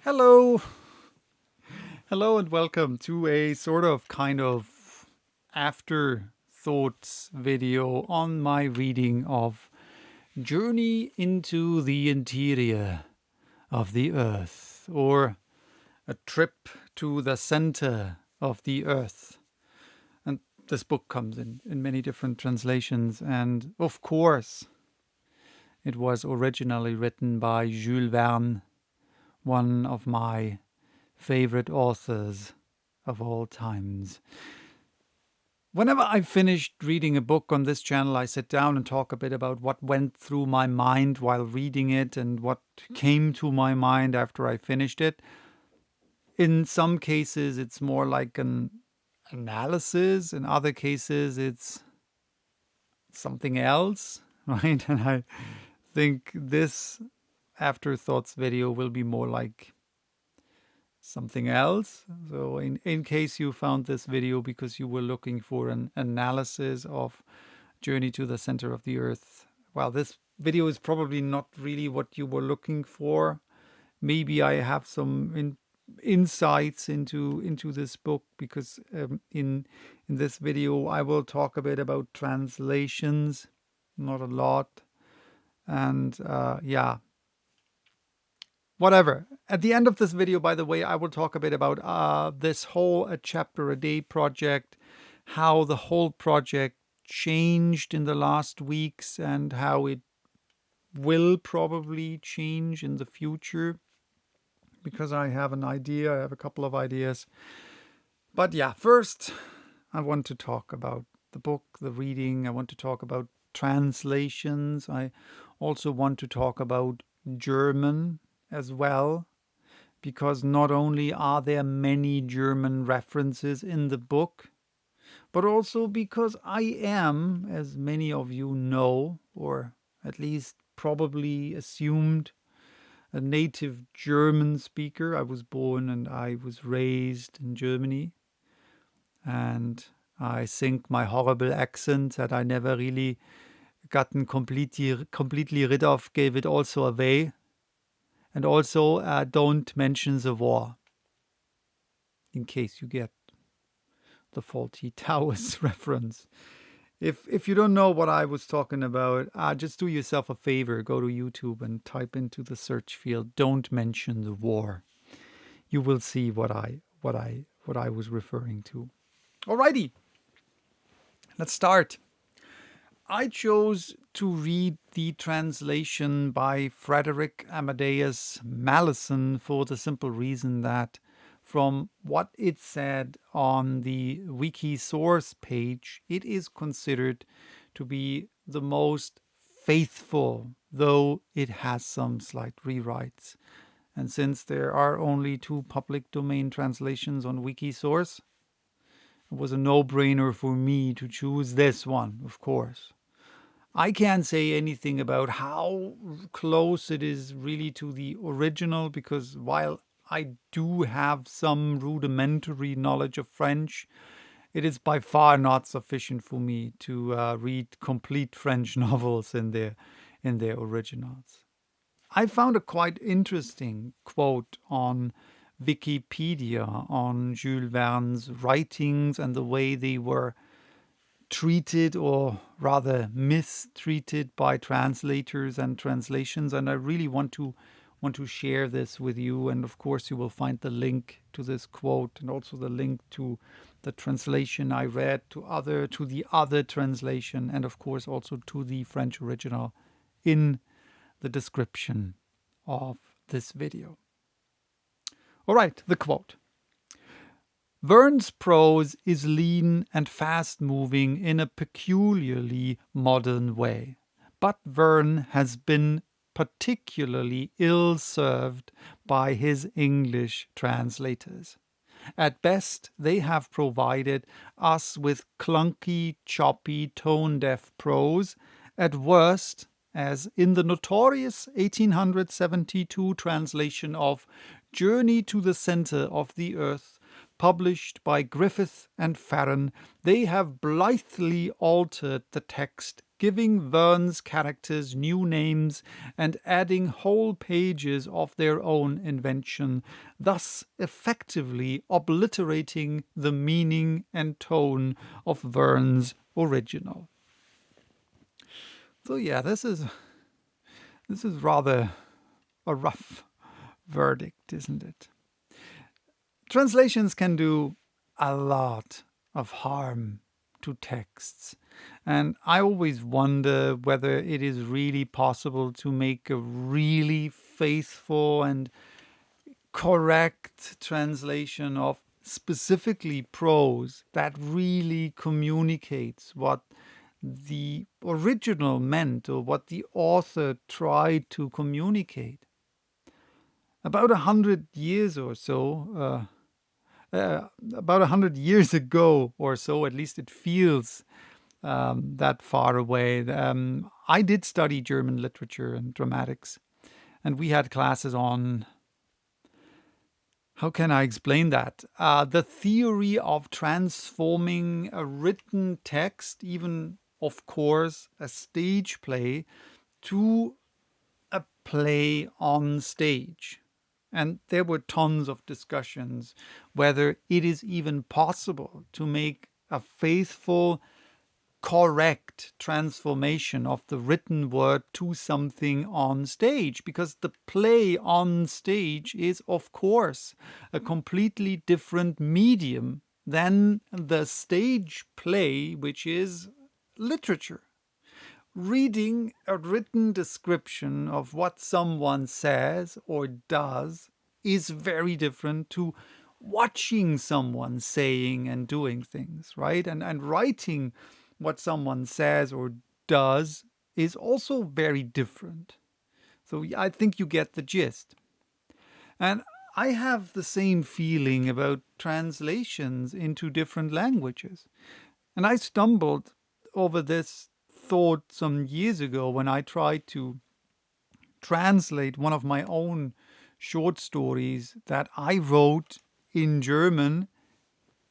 Hello. Hello and welcome to a kind of afterthoughts video on my reading of Journey into the Interior of the Earth, or A Trip to the Center of the Earth. And this book comes in many different translations, and of course it was originally written by Jules Verne, one of my favorite authors of all times. Whenever I finished reading a book on this channel, I sit down and talk a bit about what went through my mind while reading it and what came to my mind after I finished it. In some cases, it's more like an analysis. In other cases, it's something else, right? And I think this afterthoughts video will be more like something else. So in case you found this video because you were looking for an analysis of Journey to the Center of the Earth, well, this video is probably not really what you were looking for. Maybe I have some insights into this book, because in this video I will talk a bit about translations, not a lot, and whatever. At the end of this video, by the way, I will talk a bit about this whole A Chapter a Day project, how the whole project changed in the last weeks and how it will probably change in the future, because I have an idea, I have a couple of ideas. But yeah, first I want to talk about the book, the reading. I want to talk about translations. I also want to talk about German as well, because not only are there many German references in the book, but also because I am, as many of you know, or at least probably assumed, a native German speaker. I was born and I was raised in Germany, and I think my horrible accent that I never really gotten completely rid of gave it also away. And also, don't mention the war, in case you get the Faulty Towers reference. If you don't know what I was talking about, just do yourself a favor. Go to YouTube and type into the search field, "Don't mention the war." You will see what I was referring to. Alrighty, let's start. I chose to read the translation by Frederick Amadeus Malleson for the simple reason that, from what it said on the wikisource page, it is considered to be the most faithful, though it has some slight rewrites. And since there are only 2 public domain translations on wikisource, it was a no-brainer for me to choose this one, of course. I can't say anything about how close it is really to the original, because while I do have some rudimentary knowledge of French, it is by far not sufficient for me to read complete French novels in their originals. I found a quite interesting quote on Wikipedia on Jules Verne's writings and the way they were treated, or rather mistreated, by translators and translations, and I really want to share this with you. And of course you will find the link to this quote and also the link to the translation I read, to the other translation, and of course also to the French original in the description of this video. All right, the quote. Verne's prose is lean and fast-moving in a peculiarly modern way, but Verne has been particularly ill-served by his English translators. At best, they have provided us with clunky, choppy, tone-deaf prose. At worst, as in the notorious 1872 translation of Journey to the Center of the Earth, published by Griffith and Farren, they have blithely altered the text giving Verne's characters new names and adding whole pages of their own invention, thus effectively obliterating the meaning and tone of Verne's original. So yeah, this is rather a rough verdict, isn't it? Translations can do a lot of harm to texts. And I always wonder whether it is really possible to make a really faithful and correct translation of specifically prose that really communicates what the original meant or what the author tried to communicate. About 100 years or so, about 100 years ago or so, at least it feels that far away. I did study German literature and dramatics, and we had classes on, how can I explain that? The theory of transforming a written text, even, of course, a stage play, to a play on stage. And there were tons of discussions whether it is even possible to make a faithful, correct transformation of the written word to something on stage, because the play on stage is, of course, a completely different medium than the stage play, which is literature. Reading a written description of what someone says or does is very different to watching someone saying and doing things, right? And writing what someone says or does is also very different. So I think you get the gist. And I have the same feeling about translations into different languages. And I stumbled over this thought some years ago when I tried to translate one of my own short stories that I wrote in German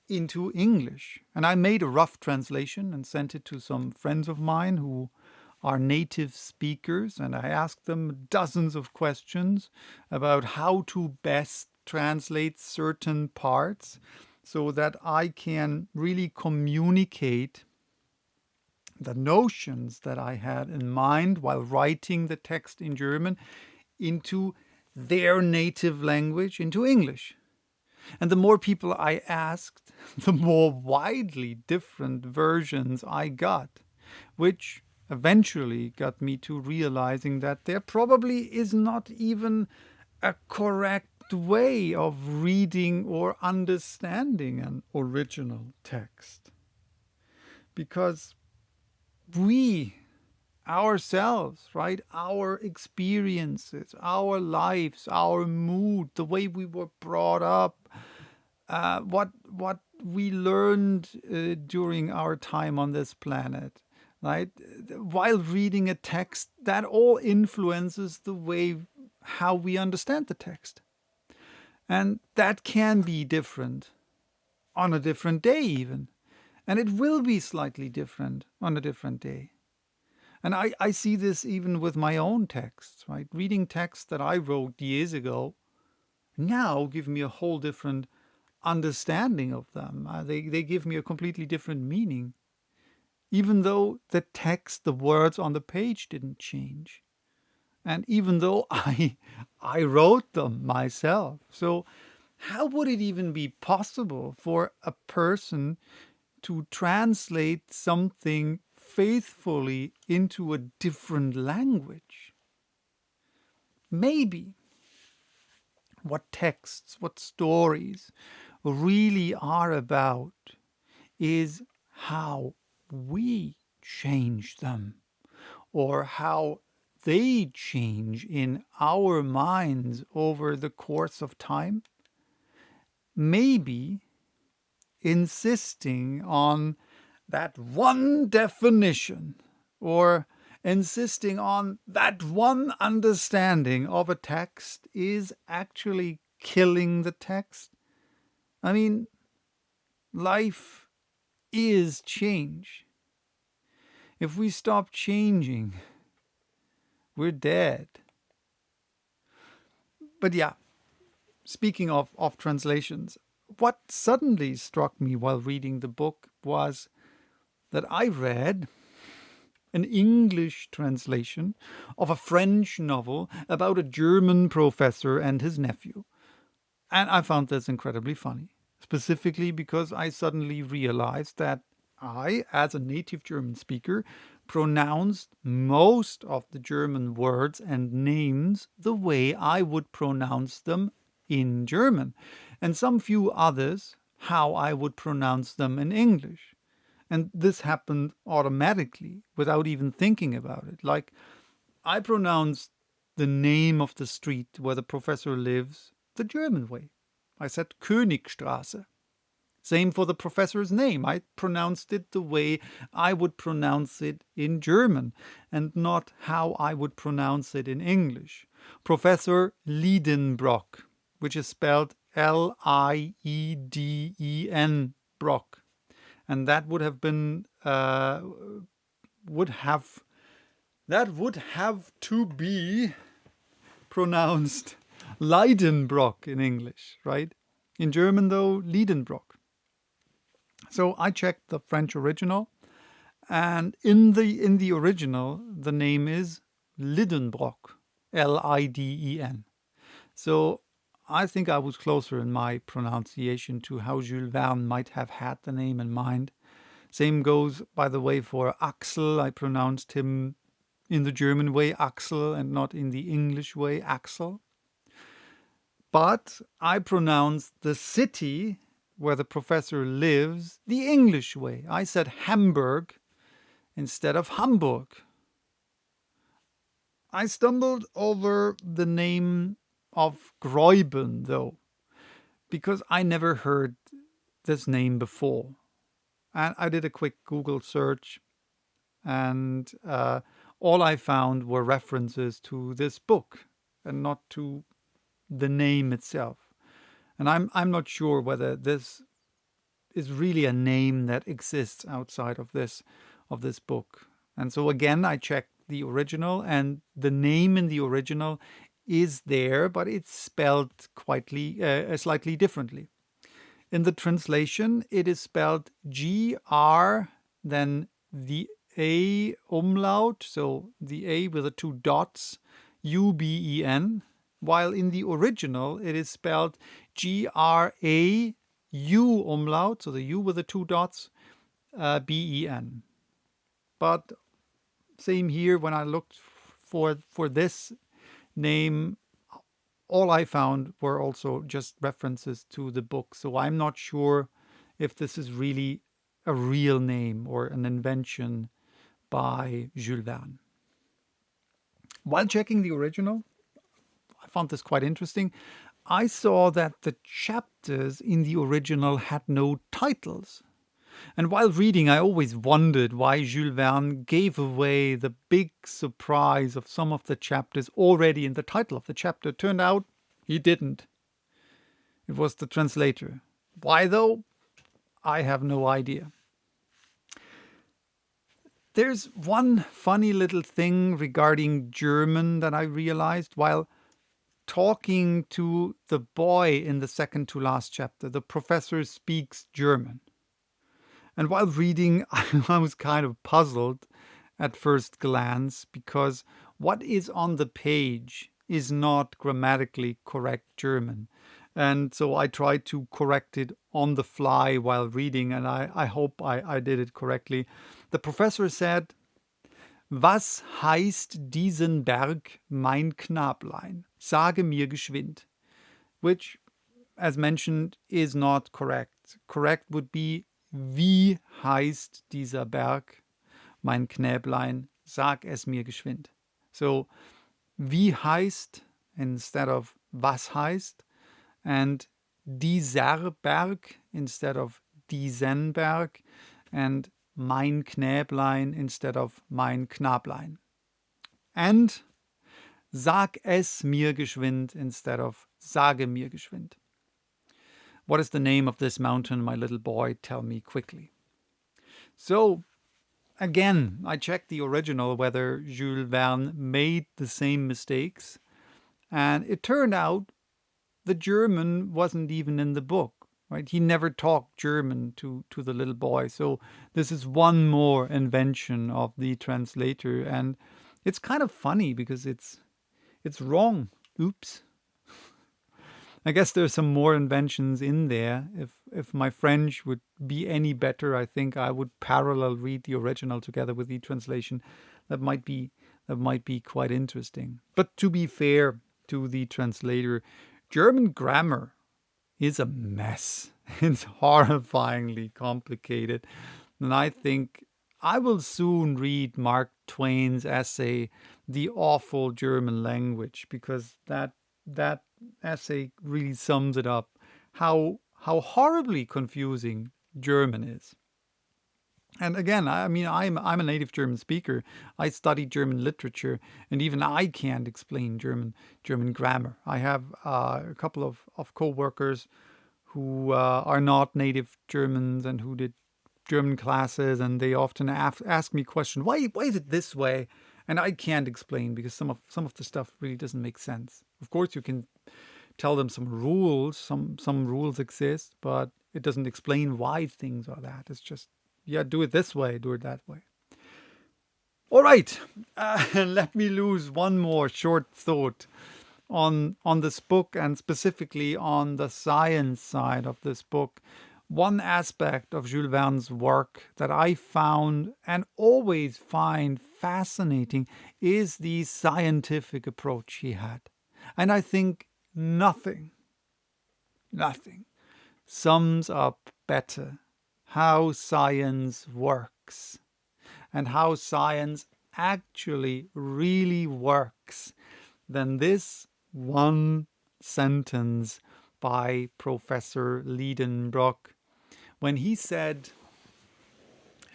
into English. And I made a rough translation and sent it to some friends of mine who are native speakers, and I asked them dozens of questions about how to best translate certain parts so that I can really communicate the notions that I had in mind while writing the text in German into their native language, into English. And the more people I asked, the more widely different versions I got, which eventually got me to realizing that there probably is not even a correct way of reading or understanding an original text. Because we ourselves, right, our experiences, our lives, our mood, the way we were brought up, what we learned during our time on this planet, right, while reading a text, that all influences the way how we understand the text. And that can be different on a different day even. And it will be slightly different on a different day. And I see this even with my own texts, right? Reading texts that I wrote years ago now give me a whole different understanding of them. They give me a completely different meaning. Even though the text, the words on the page didn't change. And even though I wrote them myself. So how would it even be possible for a person to translate something faithfully into a different language? Maybe what texts, what stories really are about is how we change them, or how they change in our minds over the course of time. Maybe insisting on that one definition, or insisting on that one understanding of a text is actually killing the text. I mean, life is change. If we stop changing, we're dead. But yeah, speaking of translations, what suddenly struck me while reading the book was that I read an English translation of a French novel about a German professor and his nephew. And I found this incredibly funny, specifically because I suddenly realized that I, as a native German speaker, pronounced most of the German words and names the way I would pronounce them in German, and some few others how I would pronounce them in English. And this happened automatically without even thinking about it. Like, I pronounced the name of the street where the professor lives the German way. I said Königstraße. Same for the professor's name. I pronounced it the way I would pronounce it in German and not how I would pronounce it in English. Professor Liedenbrock, which is spelled Lieden, Brock. And that would have been, would have to be pronounced Leidenbrock in English, right? In German, though, Liedenbrock. So I checked the French original, and in the original, the name is Lidenbrock, Liden. So I think I was closer in my pronunciation to how Jules Verne might have had the name in mind. Same goes, by the way, for Axel. I pronounced him in the German way, Axel, and not in the English way, Axel. But I pronounced the city where the professor lives the English way. I said Hamburg instead of Hamburg. I stumbled over the name of Gräuben, though, because I never heard this name before. And I did a quick Google search, and all I found were references to this book and not to the name itself. And I'm not sure whether this is really a name that exists outside of this book. And so again, I checked the original, and the name in the original is there, but it's spelled slightly differently. In the translation, it is spelled GR, then the A umlaut, so the A with the two dots, UBEN, while in the original it is spelled GRAU umlaut, so the U with the two dots, BEN. But same here, when I looked for this name, all I found were also just references to the book. So I'm not sure if this is really a real name or an invention by Jules Verne. While checking the original, I found this quite interesting. I saw that the chapters in the original had no titles. And while reading, I always wondered why Jules Verne gave away the big surprise of some of the chapters already in the title of the chapter. Turned out he didn't. It was the translator. Why though? I have no idea. There's one funny little thing regarding German that I realized while talking to the boy in the second to last chapter. The professor speaks German. And while reading, I was kind of puzzled at first glance because what is on the page is not grammatically correct German. And so I tried to correct it on the fly while reading, and I hope I did it correctly. The professor said, "Was heißt diesen Berg, mein Knablein? Sage mir geschwind." Which, as mentioned, is not correct. Correct would be, "Wie heißt dieser Berg, mein Knäblein? Sag es mir geschwind." So, wie heißt instead of was heißt, and dieser Berg instead of diesen Berg, and mein Knäblein instead of mein Knablein. And sag es mir geschwind instead of sage mir geschwind. What is the name of this mountain, my little boy? Tell me quickly. So, again, I checked the original whether Jules Verne made the same mistakes, and it turned out the German wasn't even in the book. Right? He never talked German to the little boy. So this is one more invention of the translator, and it's kind of funny because it's wrong. Oops. I guess there's some more inventions in there. If my French would be any better, I think I would parallel read the original together with the translation. That might be quite interesting. But to be fair to the translator, German grammar is a mess. It's horrifyingly complicated. And I think I will soon read Mark Twain's essay, The Awful German Language, because that essay really sums it up, how horribly confusing German is. And again, I mean, I'm a native German speaker. I studied German literature, and even I can't explain German grammar. I have a couple of co-workers who are not native Germans and who did German classes, and they often ask me questions. Why is it this way? And I can't explain because some of the stuff really doesn't make sense. Of course, you can tell them some rules. Some rules exist, but it doesn't explain why things are that. It's just, yeah, do it this way, do it that way. All right, let me lose one more short thought on this book, and specifically on the science side of this book. One aspect of Jules Verne's work that I found and always find fascinating is the scientific approach he had. And I think nothing sums up better how science works and how science actually really works than this one sentence by Professor Liedenbrock when he said,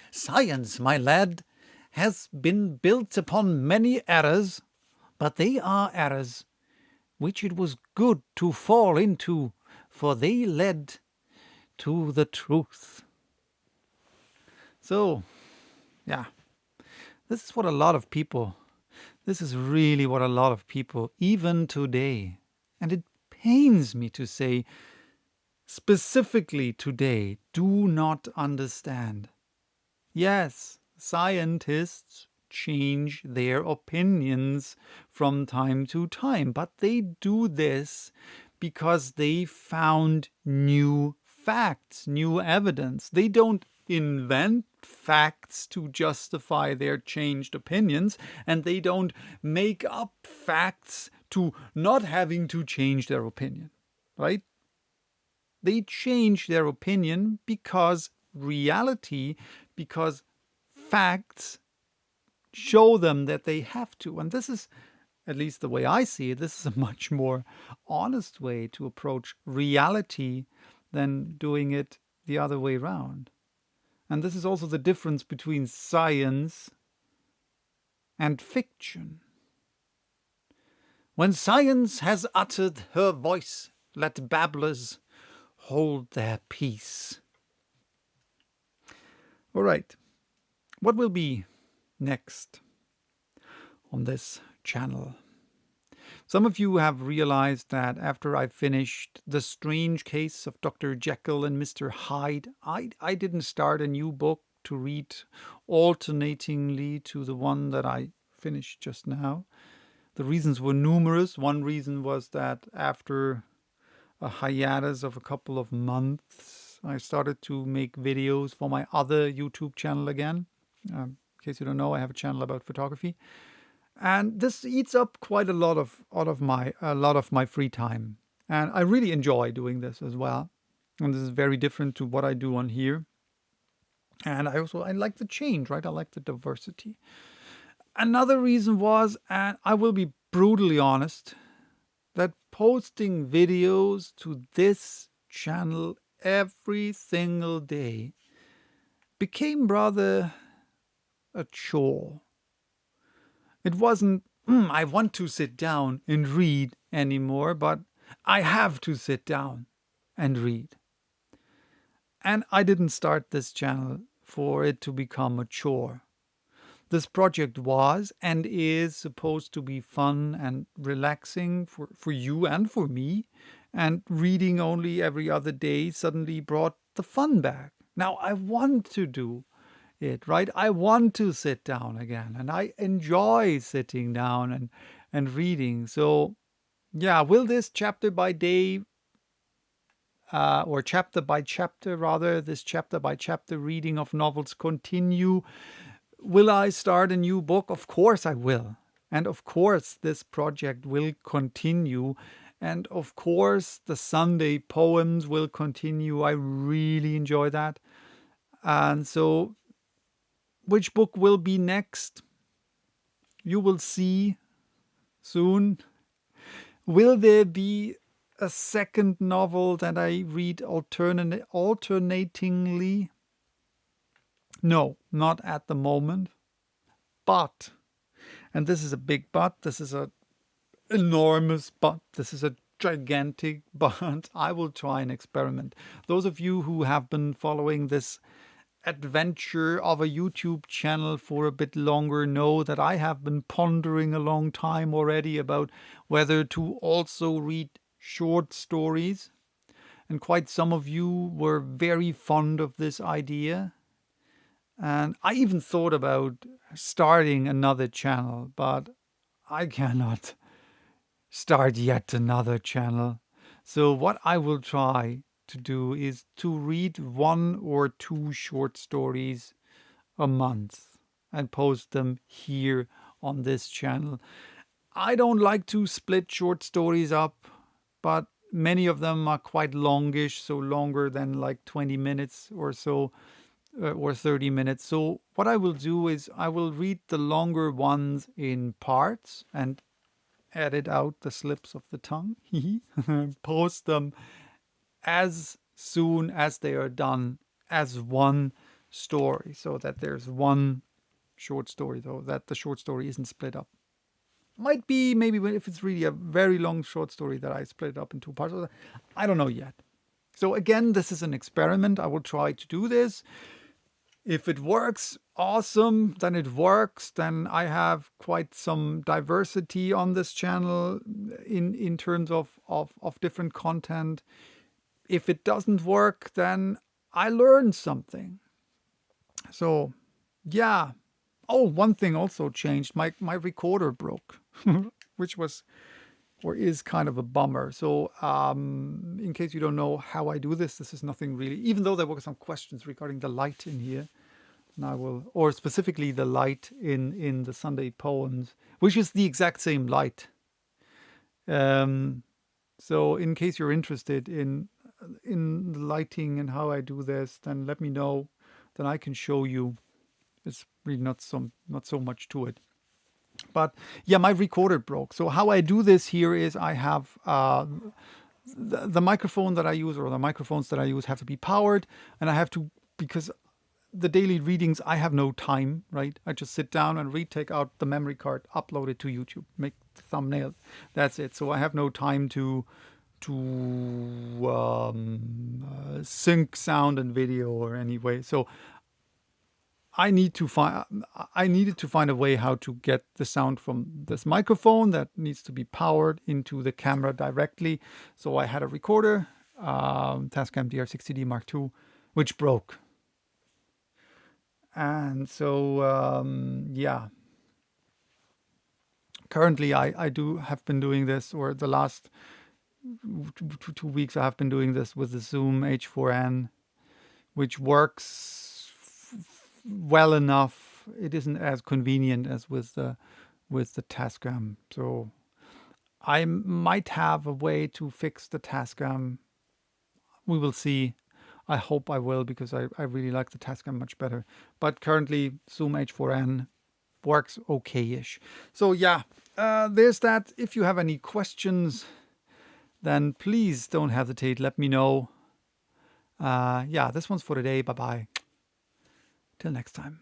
"Science, my lad, has been built upon many errors, but they are errors which it was good to fall into, for they led to the truth." So, yeah, this is really what a lot of people, even today, and it pains me to say, specifically today, do not understand. Yes, scientists change their opinions from time to time, but they do this because they found new facts, new evidence. They don't invent facts to justify their changed opinions, and they don't make up facts to not having to change their opinion, right? They change their opinion because because facts show them that they have to. And this is, at least the way I see it, this is a much more honest way to approach reality than doing it the other way around. And this is also the difference between science and fiction. When science has uttered her voice, let babblers hold their peace. All right, what will be next on this channel? Some of you have realized that after I finished The Strange Case of Dr. Jekyll and Mr. Hyde, I didn't start a new book to read alternatingly to the one that I finished just now. The reasons were numerous. One reason was that after a hiatus of a couple of months, I started to make videos for my other YouTube channel again. In case you don't know, I have a channel about photography. And this eats up quite a lot of my free time. And I really enjoy doing this as well. And this is very different to what I do on here. And I like the change, right? I like the diversity. Another reason was, and I will be brutally honest, that posting videos to this channel every single day became rather a chore. It wasn't, I want to sit down and read anymore, but I have to sit down and read. And I didn't start this channel for it to become a chore. This project was and is supposed to be fun and relaxing for you and for me. And reading only every other day suddenly brought the fun back. Now I want to do it, right? I want to sit down again, and I enjoy sitting down and reading. So, yeah, will this chapter by day, or chapter by chapter rather, this chapter by chapter reading of novels continue? Will I start a new book? Of course I will. And of course this project will continue. And of course the Sunday poems will continue. I really enjoy that. And so, which book will be next? You will see soon. Will there be a second novel that I read alternatingly? No, not at the moment. But, and this is a big but, this is a enormous but, this is a gigantic but, I will try an experiment. Those of you who have been following this adventure of a YouTube channel for a bit longer know that I have been pondering a long time already about whether to also read short stories. And quite some of you were very fond of this idea. And I even thought about starting another channel, but I cannot start yet another channel. So what I will try to do is to read 1 or 2 short stories a month and post them here on this channel. I don't like to split short stories up, but many of them are quite longish, so longer than like 20 minutes or so, or 30 minutes. So what I will do is I will read the longer ones in parts and edit out the slips of the tongue, post them as soon as they are done as one story, so that there's one short story, though, that the short story isn't split up. Might be maybe if it's really a very long short story that I split it up in 2 parts. I don't know yet. So again, this is an experiment. I will try to do this. If it works, awesome. Then it works. Then I have quite some diversity on this channel in terms of different content. If it doesn't work, then I learned something. So, yeah. Oh, one thing also changed. My recorder broke, which was or is kind of a bummer. So, in case you don't know how I do this, this is nothing really, even though there were some questions regarding the light in here. And I will, or specifically the light in the Sunday poems, which is the exact same light. So in case you're interested in the lighting and how I do this, then let me know. Then I can show you. It's really not so much to it. But yeah, my recorder broke. So how I do this here is I have the microphone that I use, or the microphones that I use, have to be powered, and I have to, because the daily readings, I have no time, right? I just sit down and read, take out the memory card, upload it to YouTube, make the thumbnail. That's it. So I have no time to sync sound and video or any way. So I needed to find a way how to get the sound from this microphone that needs to be powered into the camera directly. So I had a recorder, Tascam DR60D Mark II, which broke. And so, yeah. Currently, I have been doing this, or the last 2 weeks I have been doing this with the Zoom H4n, which works well enough. It isn't as convenient as with the Tascam. So I might have a way to fix the Tascam. We will see. I hope I will, because I really like the Tascam much better. But currently, Zoom H4n works okay-ish. So yeah, there's that. If you have any questions, then please don't hesitate. Let me know. Yeah, this one's for today. Bye-bye. Till next time.